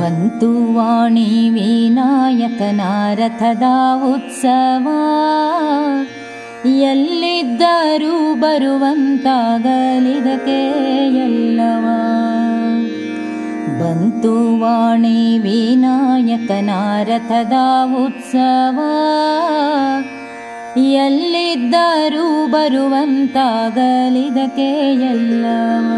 ಬಂತು ವಾಣಿ ವಿನಾಯಕನ ರಥದ ಉತ್ಸವ, ಎಲ್ಲಿದ್ದರೂ ಬರುವಂತಾಗಲಿದಕ್ಕೆ ಎಲ್ಲವ. ಬಂತು ವಾಣಿ ವಿನಾಯಕನ ರಥದ ಉತ್ಸವ, ಎಲ್ಲಿದ್ದರೂ ಬರುವಂತಾಗಲಿದಕ್ಕೆ ಎಲ್ಲವ.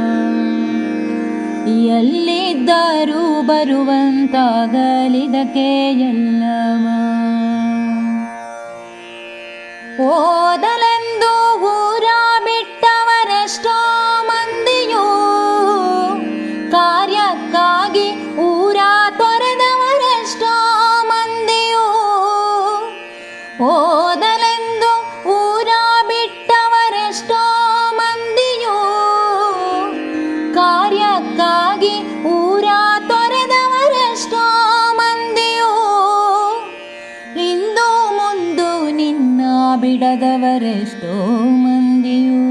ಎಲ್ಲಿದ್ದರೂ ಬರುವಂತಾಗಲಿದಕ್ಕೆ ಎಲ್ಲವ. ಓದಲೆಂದು ಊರ ಬಿಟ್ಟವರೆಷ್ಟೋ ಮಂದಿಯೂ, ಕಾರ್ಯಕ್ಕಾಗಿ ಊರ ತೊರೆದವರೆಷ್ಟೋ ಮಂದಿಯೂ. ಓದಲೆಂದು ಊರ ಬಿಟ್ಟವರೆಷ್ಟೋ ಮಂದಿಯೂ, ಕಾರ್ಯಕ್ಕಾಗಿ ಊರ ತೊರೆದವರೆಷ್ಟೋ ಮಂದಿಯೂ. ಇಂದು ಮುಂದು ನಿನ್ನ ಬಿಡದವರೆಷ್ಟೋ ಮಂದಿಯೂ.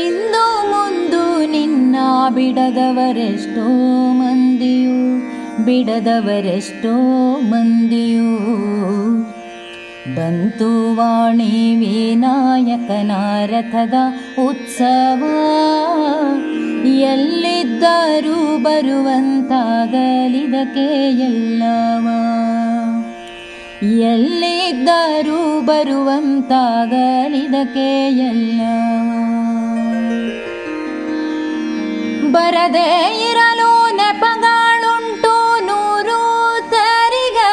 ಇಂದು ಮುಂದು ನಿನ್ನ ಬಿಡದವರೆಷ್ಟೋ ಮಂದಿಯೂ, ಬಿಡದವರೆಷ್ಟೋ ಮಂದಿಯೂ. ಬಂತು ವಾಣಿ ವಿನಾಯಕನ ರಥದ ಉತ್ಸವ, ಎಲ್ಲಿದ್ದರೂ ಬರುವಂತಾಗಲಿದಕ್ಕೆ ಎಲ್ಲವ. ಎಲ್ಲಿದ್ದರೂ ಬರುವಂತಾಗಲಿದಕ್ಕೆ ಎಲ್ಲವ. ಬರದೇ ಇರಲು ನೆಪಗಳುಂಟು ನೂರು ತೆರಿಗೆ,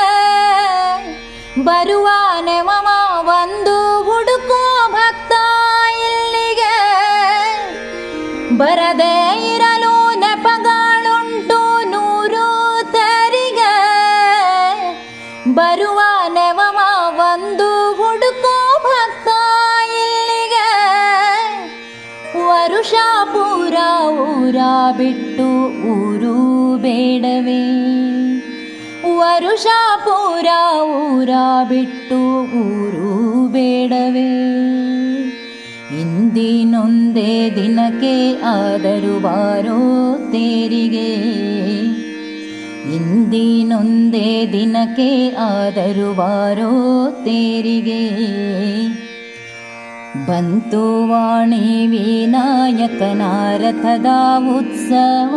ಬರುವ ನೆವವ ಒಂದು ಹುಡುಕೋ ಭಕ್ತ ಇಲ್ಲಿಗೆ. ಬರದೇ ಇರಲು ನೆಪಗಳುಂಟು ನೂರು ತೆರಿಗೆ, ಬರುವ ನೆವವ ಒಂದು ಹುಡುಕೋ ಭಕ್ತ ಇಲ್ಲಿಗೆ. ವರುಷ ಪೂರ ಊರ ಬಿಟ್ಟು ಊರು ಬೇಡವೇ. ವರುಷ ಪೂರ ಊರ ಬಿಟ್ಟು ಊರು ಬೇಡವೇ. ಇಂದಿನೊಂದೇ ದಿನಕ್ಕೆ ಆದರೂ ಬಾರೋ ತೇರಿಗೆ. ಇಂದಿನೊಂದೇ ದಿನಕ್ಕೆ ಆದರೂ ಬಾರೋ ತೇರಿಗೆ. ಬಂತು ವಾಣಿ ವಿನಾಯಕನ ರಥದ ಉತ್ಸವ,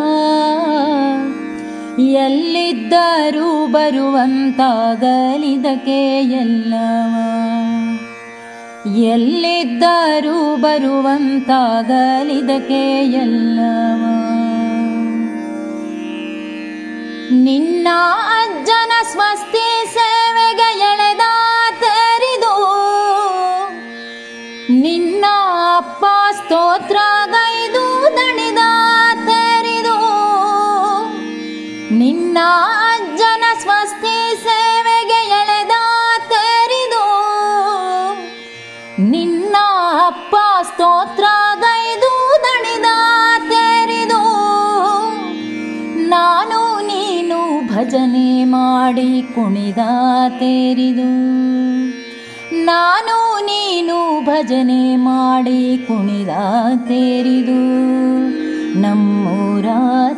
ಎಲ್ಲಿದ್ದರೂ ಬರುವಂತಾಗಲಿದಕ್ಕೆ ಎಲ್ಲವ. ಎಲ್ಲಿದ್ದರೂ ಬರುವಂತಾಗಲಿದಕ್ಕೆ ಎಲ್ಲವ. ನಿನ್ನ ಅಜ್ಜನ ಸ್ವಸ್ತಿ ಸೇವೆಗೆ ಎಳೆದ ತೆರಿದು, ನಿನ್ನ ಅಪ್ಪ ಸ್ತೋತ್ರ ಗೈದು ದಣಿದ ತೆರಿದು. ನಿನ್ನ ಅಜ್ಜನ ಸ್ವಸ್ತಿ ಸೇವೆಗೆ ಎಳೆದ ತೆರಿದು, ನಿನ್ನ ಅಪ್ಪ ಸ್ತೋತ್ರ ಗೈದು ದಣಿದ ತೆರಿದು. ನಾನು ನೀನು ಭಜನೆ ಮಾಡಿ ಕುಣಿದ ತೆರಿದು. ನಾನು ನೀನು ಭಜನೆ ಮಾಡಿ ಕುಣಿದ ತೆರಿದು. ನಮ್ಮೂರ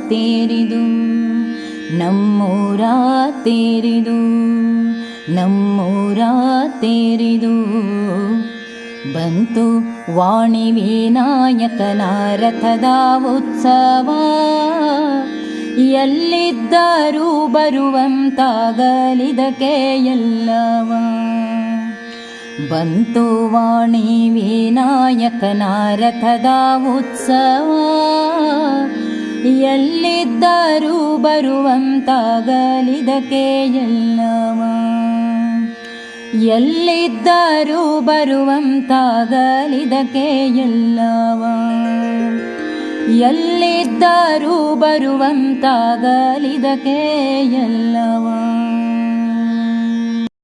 ತೇರಿದು, ನಮ್ಮೂರ ತೇರಿದು, ನಮ್ಮೂರ ತೇರಿದು. ಬಂತು ವಾಣಿ ವಿನಾಯಕನ ರಥದ ಉತ್ಸವ, ಎಲ್ಲಿದ್ದರೂ ಬರುವಂತಾಗಲಿದಕ್ಕೆ ಎಲ್ಲವ. ಬಂತು ವಾಣಿ ವಿನಾಯಕನ ರಥದ ಉತ್ಸವ, ಎಲ್ಲಿದ್ದರೂ ಬರುವಂತಾಗಲಿದಕ್ಕೆ ಎಲ್ಲವ. ಎಲ್ಲಿದ್ದರೂ ಬರುವಂತಾಗಲಿದಕ್ಕೆ ಎಲ್ಲವ. ಎಲ್ಲಿದ್ದರೂ ಬರುವಂತಾಗಲಿದಕ್ಕೆ ಎಲ್ಲವ.